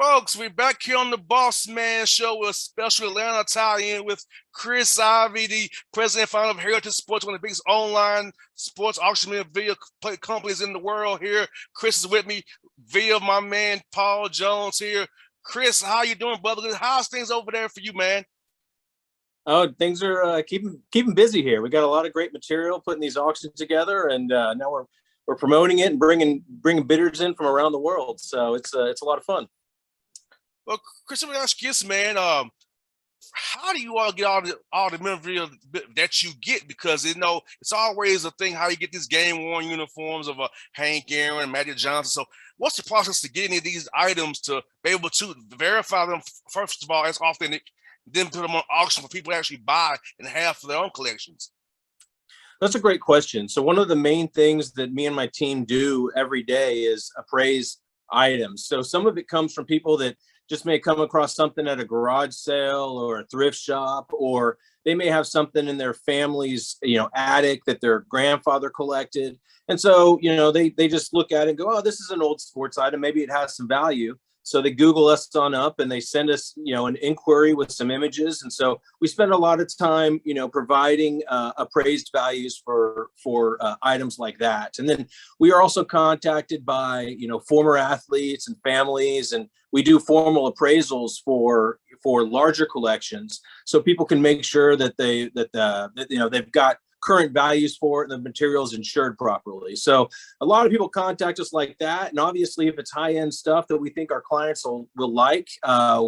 Folks, we're back here on the Bossman Show with a special Atlanta tie-in with Chris Ivy, the president and founder of Heritage Sports, one of the biggest online sports auction video companies in the world here. Chris is with me via my man Paul Jones here. Chris, how you doing, brother? How's things over there for you, man? Oh, things are keeping busy here. We got a lot of great material putting these auctions together, and now we're promoting it and bringing bidders in from around the world. So it's a lot of fun. Well, Chris, let me ask you this, man. How do you all get all the memorabilia that you get? Because it's always a thing how you get these game worn uniforms of Hank Aaron and Magic Johnson. So, what's the process to getting these items to be able to verify them first of all as authentic, then put them on auction for people to actually buy and have for their own collections? That's a great question. So one of the main things that me and my team do every day is appraise items. So some of it comes from people that just may come across something at a garage sale or a thrift shop, or they may have something in their family's, attic that their grandfather collected. And so, they just look at it and go, oh, this is an old sports item. Maybe it has some value. So they Google us on up and they send us, an inquiry with some images. And so we spend a lot of time, providing appraised values for items like that. And then we are also contacted by, former athletes and families, and we do formal appraisals for larger collections, so people can make sure that they've got current values for it and the materials insured properly. So a lot of people contact us like that. And obviously, if it's high-end stuff that we think our clients will like,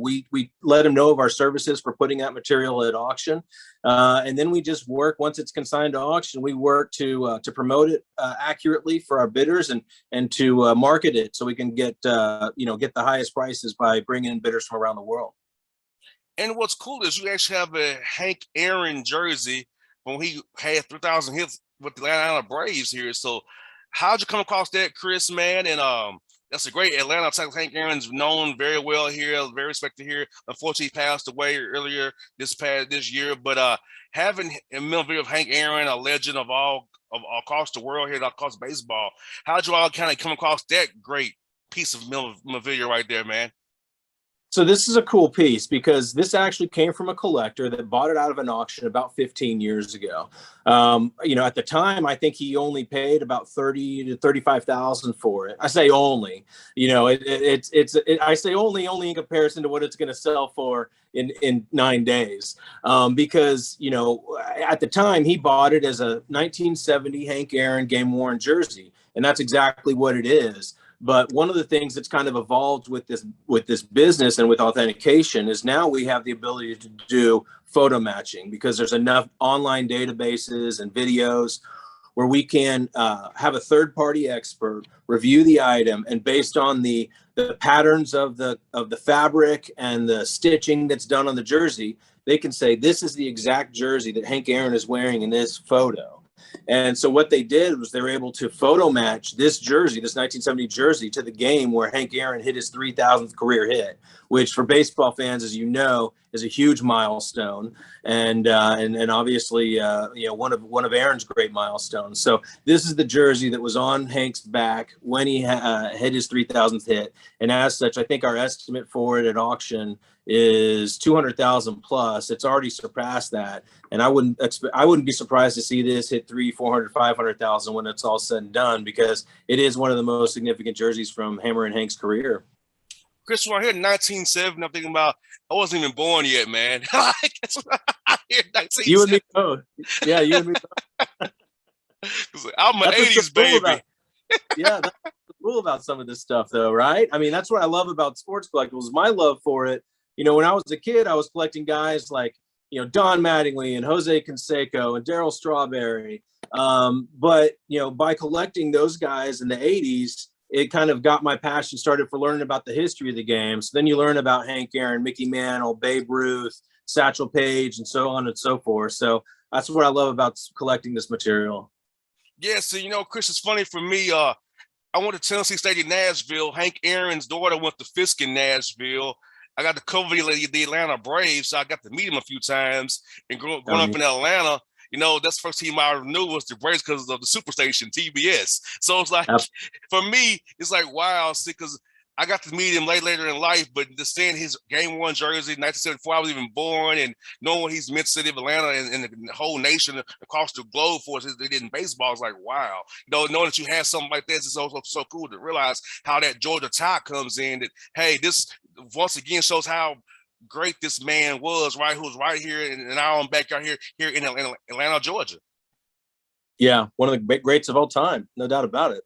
we let them know of our services for putting that material at auction. And then we just work, once it's consigned to auction, we work to promote it accurately for our bidders and to market it so we can get the highest prices by bringing in bidders from around the world. And what's cool is you actually have a Hank Aaron jersey when he had 3,000 hits with the Atlanta Braves here. So how'd you come across that, Chris, man? And that's a great Atlanta type. Hank Aaron's known very well here, very respected here. Unfortunately, he passed away earlier this year. But having a memorabilia of Hank Aaron, a legend of all across the world here, across baseball, how'd you all kind of come across that great piece of memorabilia right there, man? So this is a cool piece because this actually came from a collector that bought it out of an auction about 15 years ago. At the time, I think he only paid about 30 to 35,000 for it. I say only, I say only in comparison to what it's going to sell for in 9 days. Because, at the time he bought it as a 1970 Hank Aaron game worn jersey. And that's exactly what it is. But one of the things that's kind of evolved with this business and with authentication is now we have the ability to do photo matching, because there's enough online databases and videos where we can have a third-party expert review the item, and based on the patterns of the fabric and the stitching that's done on the jersey, they can say this is the exact jersey that Hank Aaron is wearing in this photo. And so what they did was they were able to photo match this jersey, this 1970 jersey, to the game where Hank Aaron hit his 3,000th career hit, which for baseball fans, as you know, is a huge milestone, and obviously one of Aaron's great milestones. So this is the jersey that was on Hank's back when he hit his 3,000th hit, and as such, I think our estimate for it at auction is 200,000 plus. It's already surpassed that, and I wouldn't be surprised to see this hit 300, 400, 500,000 when it's all said and done, because it is one of the most significant jerseys from Hammer and Hank's career. Chris, when I hear 1970, I'm thinking about I wasn't even born yet, man. That's what I hear. You and me both. Yeah, you and me both. I'm an 80s baby. Yeah, that's cool about some of this stuff, though, right? I mean, that's what I love about sports collectibles. My love for it. When I was a kid, I was collecting guys like, Don Mattingly and Jose Canseco and Darryl Strawberry. But by collecting those guys in the 80s, it kind of got my passion started for learning about the history of the game. So then you learn about Hank Aaron, Mickey Mantle, Babe Ruth, Satchel Paige, and so on and so forth. So that's what I love about collecting this material. Yeah, so, Chris, it's funny for me. I went to Tennessee State in Nashville. Hank Aaron's daughter went to Fisk in Nashville. I got to cover the Atlanta Braves, so I got to meet him a few times. And growing up in Atlanta, that's the first team I knew was the Braves because of the Superstation, TBS. So it's like, for me, it's like, wow, because I got to meet him later in life, but just seeing his Game 1 jersey, 1974, I was even born, and knowing what he's meant to the city of Atlanta and the whole nation across the globe for us, they did in baseball, is like, wow. Knowing that you had something like this is also so cool to realize how that Georgia tie comes in. That, hey, this once again shows how great this man was, right? Who was right here in our own backyard here in Atlanta, Georgia. Yeah, one of the greats of all time, no doubt about it.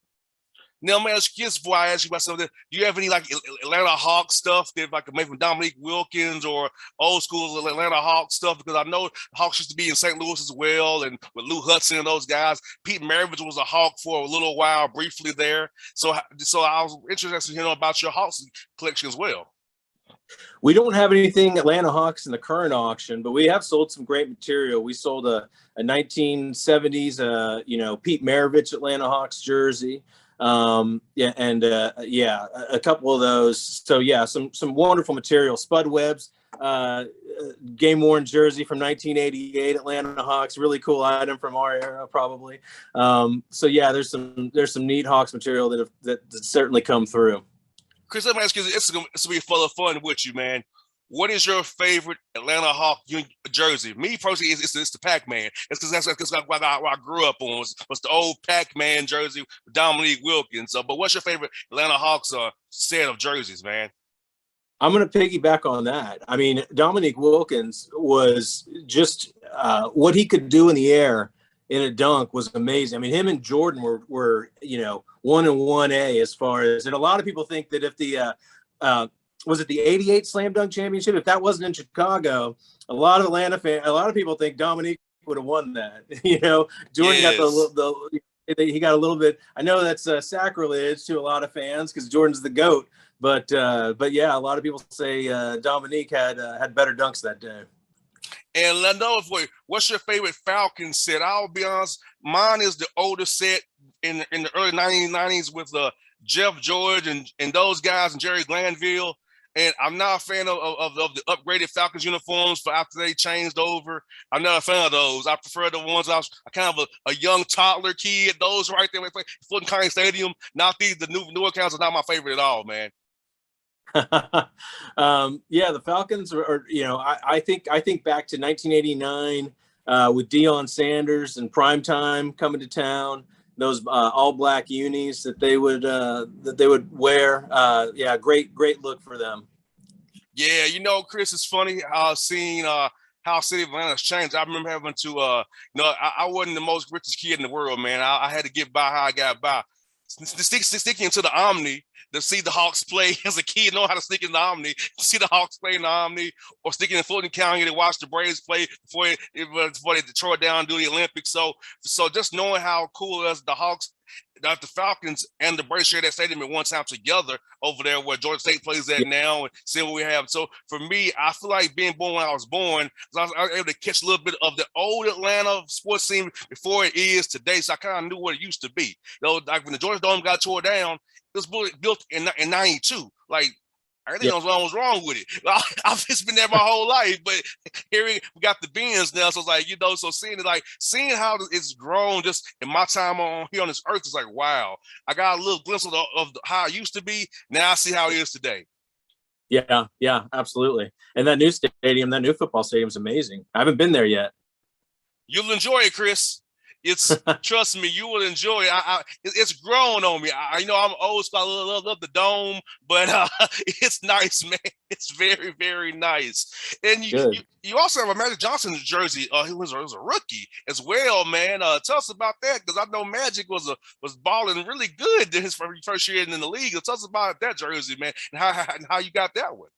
Now, man, just before I ask you about something, do you have any like Atlanta Hawks stuff that like maybe from Dominique Wilkins or old school Atlanta Hawks stuff? Because I know Hawks used to be in St. Louis as well, and with Lou Hudson and those guys. Pete Maravich was a Hawk for a little while, briefly there. So I was interested to hear about your Hawks collection as well. We don't have anything Atlanta Hawks in the current auction, but we have sold some great material. We sold a 1970s, Pete Maravich Atlanta Hawks jersey. A couple of those. So yeah, some wonderful material. Spud Webb's game worn jersey from 1988 Atlanta Hawks, really cool item from our era, probably. There's some neat Hawks material that certainly come through. Chris, let me ask you, it's gonna be full of fun with you, man. What is your favorite Atlanta Hawk jersey? Me personally, it's the Pac-Man. It's because that's what I grew up on. Was the old Pac-Man jersey with Dominique Wilkins. But what's your favorite Atlanta Hawks set of jerseys, man? I'm going to piggyback on that. I mean, Dominique Wilkins was just what he could do in the air in a dunk was amazing. I mean, him and Jordan were 1 and 1A as far as, and a lot of people think that if the was it the 88 slam dunk championship? If that wasn't in Chicago, a lot of people think Dominique would have won that. Jordan got he got a little bit. I know that's sacrilege to a lot of fans because Jordan's the GOAT, but yeah, a lot of people say Dominique had better dunks that day. And let know what's your favorite Falcons set? I'll be honest, mine is the older set in the early 1990s with Jeff George and those guys and Jerry Glanville. And I'm not a fan of the upgraded Falcons uniforms for after they changed over. I'm not a fan of those. I prefer the ones I kind of a young toddler kid. Those right there, Fulton County Stadium. Not the new accounts are not my favorite at all, man. The Falcons are I think back to 1989 with Deion Sanders and Primetime coming to town. Those all black unis that they would wear. Great look for them. Yeah, Chris, it's funny seeing how city of Atlanta has changed. I remember having to I wasn't the most richest kid in the world, man. I had to get by how I got by. Sticking into the Omni to see the Hawks play as a kid, know how to sneak in the Omni, to see the Hawks play in the Omni, or sticking in Fulton County to watch the Braves play before they tore down and do the Olympics. So just knowing how cool it is, the Hawks, the Falcons and the Braves share that stadium at one time together over there where Georgia State plays at now, and seeing what we have. So for me, I feel like being born when I was born, I was able to catch a little bit of the old Atlanta sports scene before it is today. So I kind of knew what it used to be. Like when the Georgia Dome got tore down, it was built in 92. Like, everything was wrong with it. I've just been there my whole life, but here we got the bins now. So it's like, so seeing how it's grown just in my time here on this earth is like, wow. I got a little glimpse of how it used to be. Now I see how it is today. Yeah, absolutely. And that new stadium, that new football stadium is amazing. I haven't been there yet. You'll enjoy it, Chris. Trust me, you will enjoy it. It's grown on me. I'm old school. I love the dome, but it's nice, man. It's very, very nice. And you also have a Magic Johnson jersey. He was a rookie as well, man. Tell us about that, because I know Magic was balling really good in his first year in the league. Tell us about that jersey, man, and how you got that one.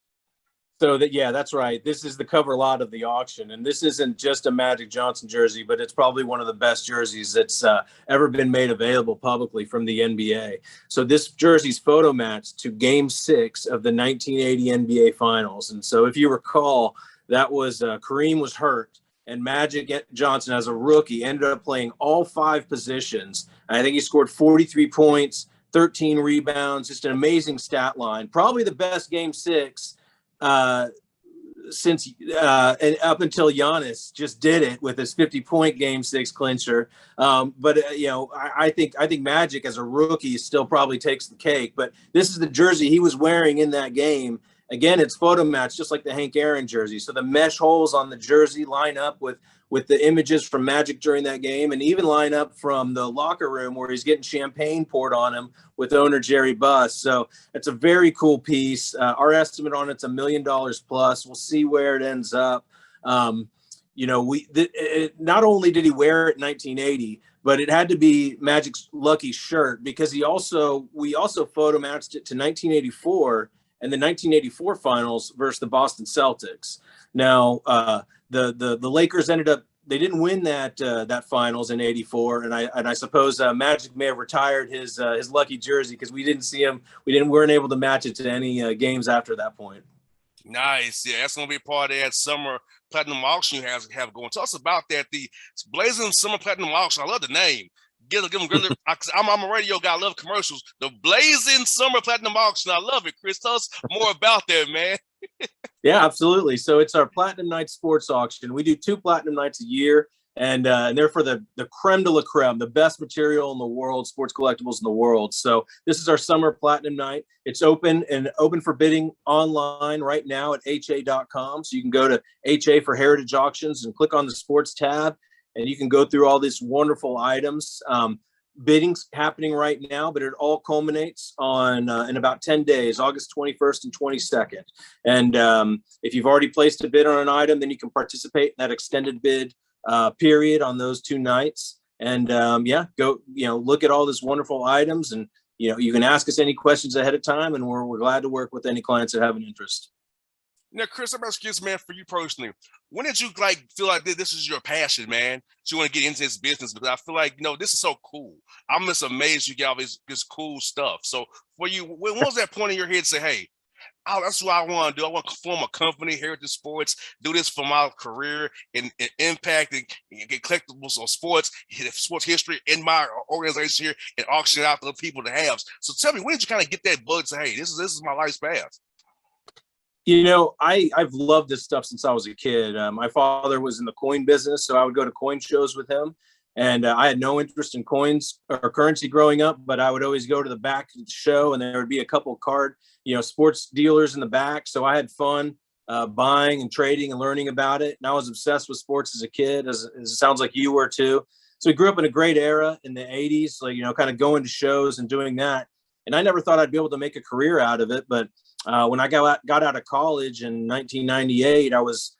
So that's right. This is the cover lot of the auction, and this isn't just a Magic Johnson jersey, but it's probably one of the best jerseys that's ever been made available publicly from the NBA. So this jersey's photo matched to Game 6 of the 1980 NBA Finals, and so if you recall, that was Kareem was hurt, and Magic Johnson, as a rookie, ended up playing all 5 positions. I think he scored 43 points, 13 rebounds, just an amazing stat line. Probably the best Game 6 since and up until Giannis just did it with his 50-point Game 6 clincher. But I think Magic as a rookie still probably takes the cake. But this is the jersey he was wearing in that game. Again, it's photo match, just like the Hank Aaron jersey. So the mesh holes on the jersey line up with the images from Magic during that game, and even line up from the locker room where he's getting champagne poured on him with owner Jerry Buss. So it's a very cool piece. Our estimate on it's $1 million plus. We'll see where it ends up. Not only did he wear it in 1980, but it had to be Magic's lucky shirt, because we also photo matched it to 1984 and the 1984 finals versus the Boston Celtics. Now, the Lakers they didn't win that finals in '84, and I suppose Magic may have retired his lucky jersey because we didn't see him. We weren't able to match it to any games after that point. Nice, yeah, that's gonna be part of that summer platinum auction you have going. Tell us about that, the Blazing Summer Platinum Auction. I love the name. Give them good. I'm a radio guy. I love commercials. The Blazing Summer Platinum Auction. I love it, Chris. Tell us more about that, man. Yeah, absolutely. So it's our Platinum Night Sports Auction. We do 2 Platinum Nights a year, and they're for the creme de la creme, the best material in the world, sports collectibles in the world. So this is our Summer Platinum Night. It's open for bidding online right now at ha.com. So you can go to HA for Heritage Auctions and click on the sports tab, and you can go through all these wonderful items. Bidding's happening right now, but it all culminates on in about 10 days, August 21st and 22nd. And if you've already placed a bid on an item, then you can participate in that extended bid period on those 2 nights. And go look at all these wonderful items, and you can ask us any questions ahead of time, and we're glad to work with any clients that have an interest. Now, Chris, I'm asking you, man, for you personally, when did you feel like this is your passion, man? So you want to get into this business? Because I feel like, this is so cool. I'm just amazed you get all this cool stuff. So for you, when was that point in your head to say, hey, that's what I want to do. I want to form a company, Heritage Sports, do this for my career and impact and get collectibles on sports history in my organization here and auction it out to the people to have. So tell me, when did you kind of get that bug to say, hey, this is my life's path? I've loved this stuff since I was a kid. My father was in the coin business, so I would go to coin shows with him. And I had no interest in coins or currency growing up, but I would always go to the back of the show, and there would be a couple of sports dealers in the back. So I had fun buying and trading and learning about it. And I was obsessed with sports as a kid, as it sounds like you were too. So we grew up in a great era in the 80s, kind of going to shows and doing that. And I never thought I'd be able to make a career out of it, but when I got out of college in 1998, I was,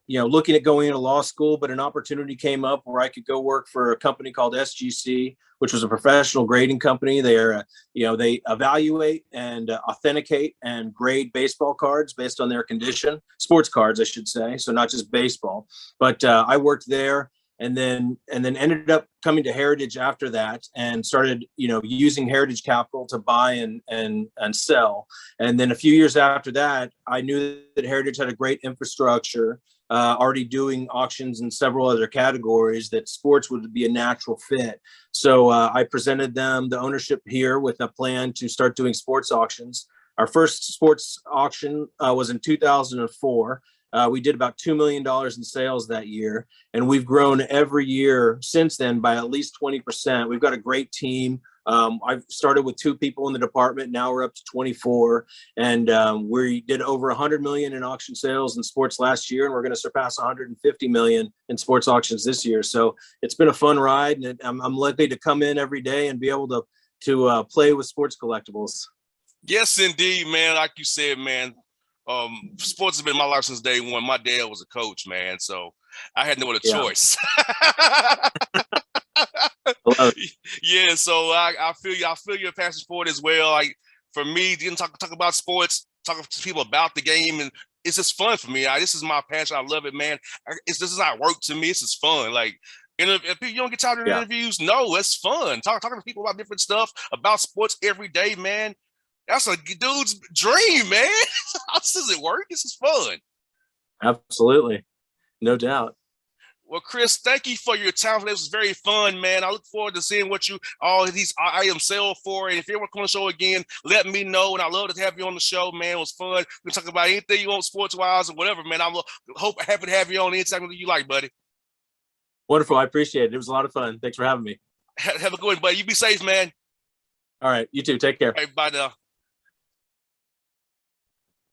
looking at going into law school, but an opportunity came up where I could go work for a company called SGC, which was a professional grading company. They evaluate and authenticate and grade baseball cards based on their condition, sports cards, I should say. So not just baseball, but I worked there. And then ended up coming to Heritage after that, and started, using Heritage capital to buy and sell. And then a few years after that, I knew that Heritage had a great infrastructure, already doing auctions in several other categories, that sports would be a natural fit. So I presented them the ownership here with a plan to start doing sports auctions. Our first sports auction was in 2004. We did about $2 million in sales that year, and we've grown every year since then by at least 20%. We've got a great team. I've started with 2 people in the department. Now we're up to 24, and we did over 100 million in auction sales in sports last year, and we're going to surpass 150 million in sports auctions this year. So it's been a fun ride, and I'm likely to come in every day and be able to play with sports collectibles. Yes, indeed, man. Like you said, man. Sports has been my life since day one. My dad was a coach, man, so I had no other choice. Yeah, so I feel you. I feel your passion for it as well. Like for me, didn't talk about sports, talking to people about the game, and it's just fun for me. This is my passion. I love it, man. This is not work to me. It's just fun. Like, if you don't get tired of interviews, no, it's fun. Talking to people about different stuff about sports every day, man. That's a dude's dream, man. This isn't work. This is fun. Absolutely. No doubt. Well, Chris, thank you for your time. This was very fun, man. I look forward to seeing what you all these items sell for. And if you ever come on the show again, let me know. And I'd love to have you on the show, man. It was fun. We can talk about anything you want sports wise or whatever, man. I'm happy to have you on anytime you like, buddy. Wonderful. I appreciate it. It was a lot of fun. Thanks for having me. Have a good one, buddy. You be safe, man. All right. You too. Take care. All right, bye now.